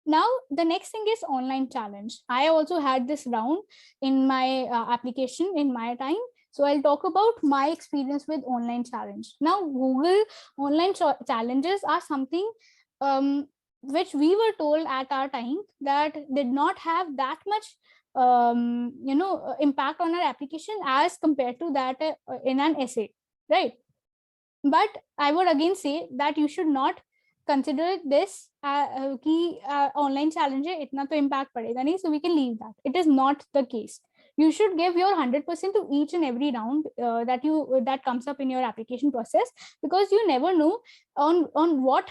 Now, the next thing is online challenge. I also had this round in my application in my time. So I'll talk about my experience with online challenge. Now, Google online challenges are something which we were told at our time that did not have that much impact on our application as compared to that in an essay, right? But I would again say that you should not consider this कि online challenge है इतना तो impact पड़ेगा नहीं, so we can leave that. It is not the case. You should give your 100% to each and every round that comes up in your application process, because you never know on what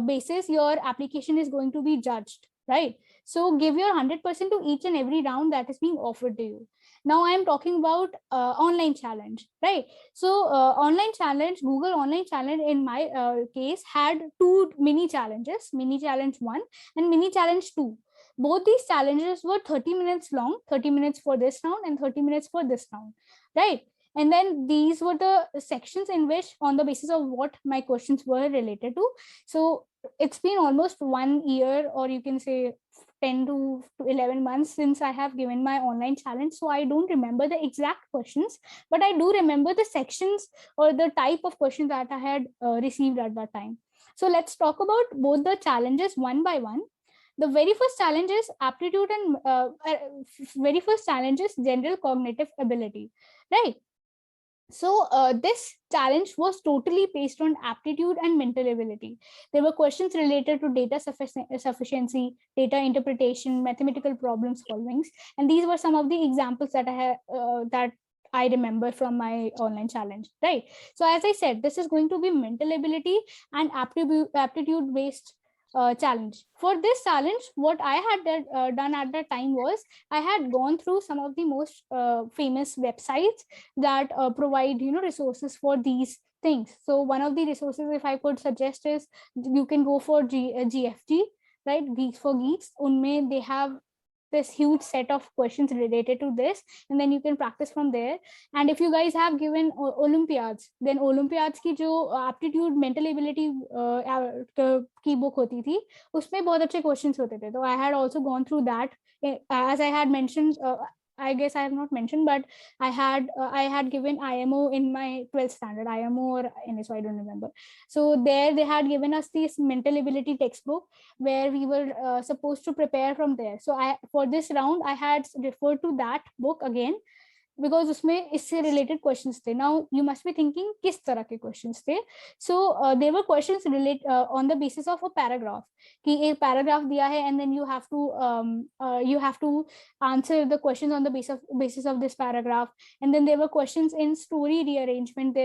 basis your application is going to be judged, right? So give your 100% to each and every round that is being offered to you. Now I am talking about online challenge, right? So online challenge, Google online challenge in my case had two mini challenges, mini challenge 1 and mini challenge 2. Both these challenges were 30 minutes long, 30 minutes for this round and 30 minutes for this round, right? And then these were the sections in which, on the basis of what my questions were related to. So it's been almost 1 year, or you can say 10 to 11 months since I have given my online challenge. So I don't remember the exact questions, but I do remember the sections or the type of questions that I had received at that time. So let's talk about both the challenges one by one. The very first challenge is aptitude and very first challenge is general cognitive ability, right? So this challenge was totally based on aptitude and mental ability. There were questions related to data sufficiency, data interpretation, mathematical problem solvings, and these were some of the examples that I remember from my online challenge, right? So as I said, this is going to be mental ability and aptitude based challenge. For this challenge, what I had done at that time was I had gone through some of the most famous websites that provide resources for these things. So one of the resources, if I could suggest, is you can go for GFG, right? Geeks for Geeks. Unme they have this huge set of questions related to this, and then you can practice from there. And if you guys have given Olympiads, then Olympiads की जो aptitude mental ability की book होती थी, उसमें बहुत अच्छे questions होते थे. So I had also gone through that. As I had mentioned, I guess I have not mentioned, but I had given IMO in my 12th standard, IMO or NSO, I don't remember. So there they had given us this mental ability textbook where we were supposed to prepare from there. So for this round I had referred to that book again, because उसमें इससे related questions थे. Now you must be thinking किस तरह के questions थे. So there were questions related on the basis of a paragraph, कि एक paragraph दिया है and then you have to answer the questions on the basis of this paragraph. And then there were questions in story rearrangement.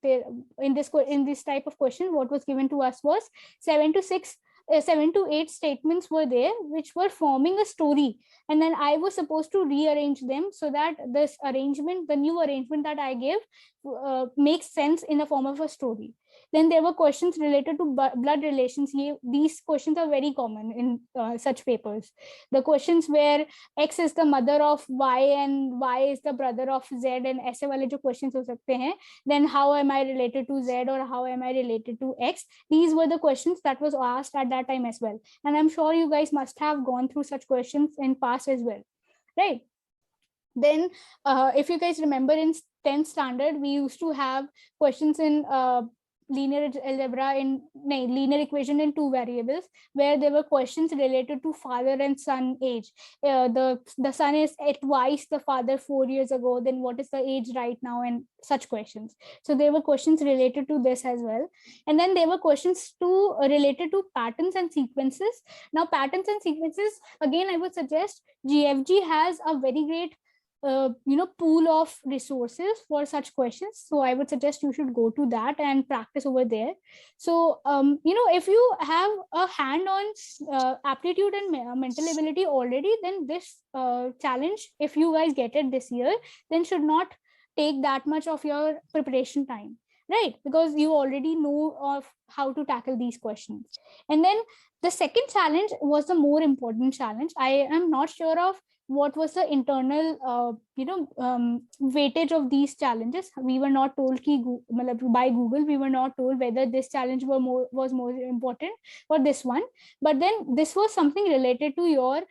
In this type of question, what was given to us was 7 to 8 statements were there which were forming a story, and then I was supposed to rearrange them so that this arrangement, the new arrangement that I gave, makes sense in the form of a story. Then there were questions related to blood relations. These questions are very common in such papers. The questions where X is the mother of Y and Y is the brother of Z, and ऐसे वाले जो questions हो सकते हैं, then how am I related to Z or how am I related to X? These were the questions that was asked at that time as well. And I'm sure you guys must have gone through such questions in past as well, right? Then if you guys remember, in 10th standard, we used to have questions in linear algebra linear equation in 2 variables, where there were questions related to father and son age. The son is at twice the father 4 years ago, then what is the age right now, and such questions. So there were questions related to this as well. And then there were questions related to patterns and sequences. Now patterns and sequences, again I would suggest GFG has a very great pool of resources for such questions. So I would suggest you should go to that and practice over there. So if you have a hand on aptitude and mental ability already, then this challenge, if you guys get it this year, then should not take that much of your preparation time, right? Because you already know of how to tackle these questions. And then the second challenge was the more important challenge. I am not sure of what was the internal weightage of these challenges. We were not told by Google, we were not told whether this challenge was more important or this one, but then this was something related to your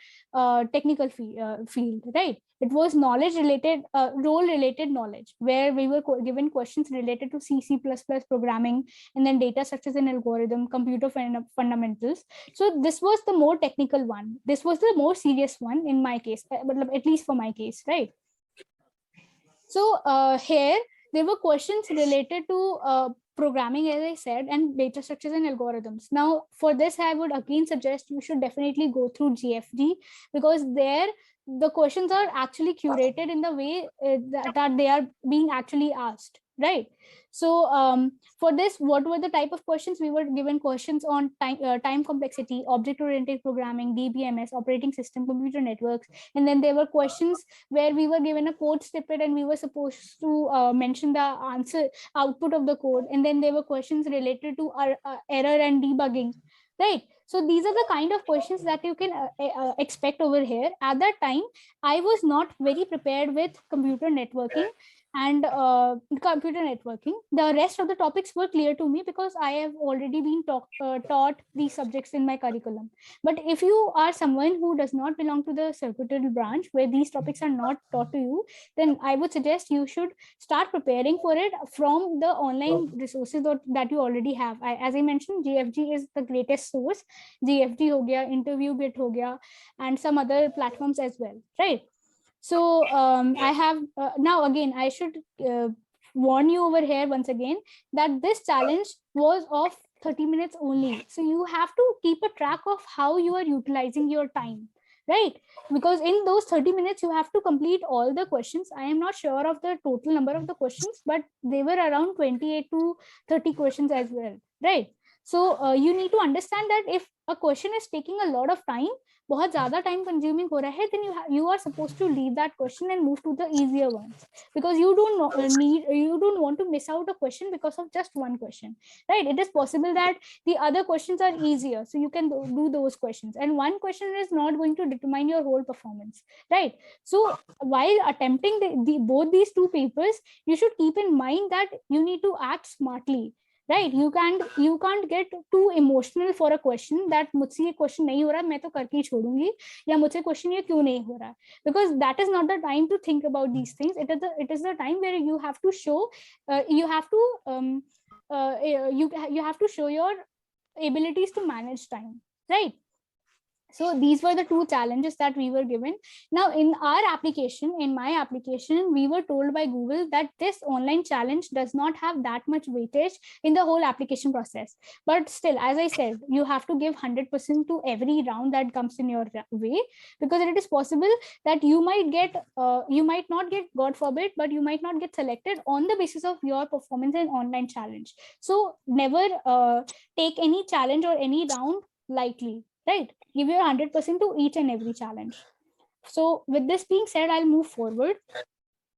technical field, right? It was knowledge related, role related knowledge, where we were given questions related to C++ programming, and then data structures and algorithm, computer fundamentals. So this was the more technical one. This was the more serious one in my case, but at least for my case, right? So here there were questions related to programming, as I said, and data structures and algorithms. Now, for this, I would again suggest you should definitely go through GFD, because there the questions are actually curated in the way that they are being actually asked, right? So for this, what were the type of questions? We were given questions on time complexity, object-oriented programming, DBMS, operating system, computer networks, and then there were questions where we were given a code snippet and we were supposed to mention the answer output of the code, and then there were questions related to error and debugging, right? So these are the kind of questions that you can expect over here. At that time, I was not very prepared with computer networking and the rest of the topics were clear to me because I have already been taught these subjects in my curriculum. But if you are someone who does not belong to the secretarial branch where these topics are not taught to you, then I would suggest you should start preparing for it from the online resources that you already have. As I mentioned, GFG is the greatest source. GFG ho gaya, InterviewBit ho gaya, and some other platforms as well, right? So I have now again, I should warn you over here once again that this challenge was of 30 minutes only. So you have to keep a track of how you are utilizing your time, right? Because in those 30 minutes, you have to complete all the questions. I am not sure of the total number of the questions, but they were around 28 to 30 questions as well, right? So you need to understand that if a question is taking a lot of time, बहुत ज़्यादा time consuming हो रहा है, then you are supposed to leave that question and move to the easier ones, because you don't want to miss out a question because of just one question, right? It is possible that the other questions are easier, so you can do those questions, and one question is not going to determine your whole performance, right? So while attempting both these two papers, you should keep in mind that you need to act smartly, right? You can't get too emotional for a question that मुझसे ये question नहीं हो रहा, मैं तो करके ही छोड़ूंगी, या मुझसे question ये क्यों नहीं हो रहा, because that is not the time to think about these things. It is the time where you have to show you have to show your abilities to manage time, right? So these were the two challenges that we were given. Now in my application, we were told by Google that this online challenge does not have that much weightage in the whole application process. But still, as I said, you have to give 100% to every round that comes in your way, because it is possible that you might not get, God forbid, but you might not get selected on the basis of your performance in online challenge. So never take any challenge or any round lightly, right? Give your 100% to each and every challenge. So with this being said, I'll move forward.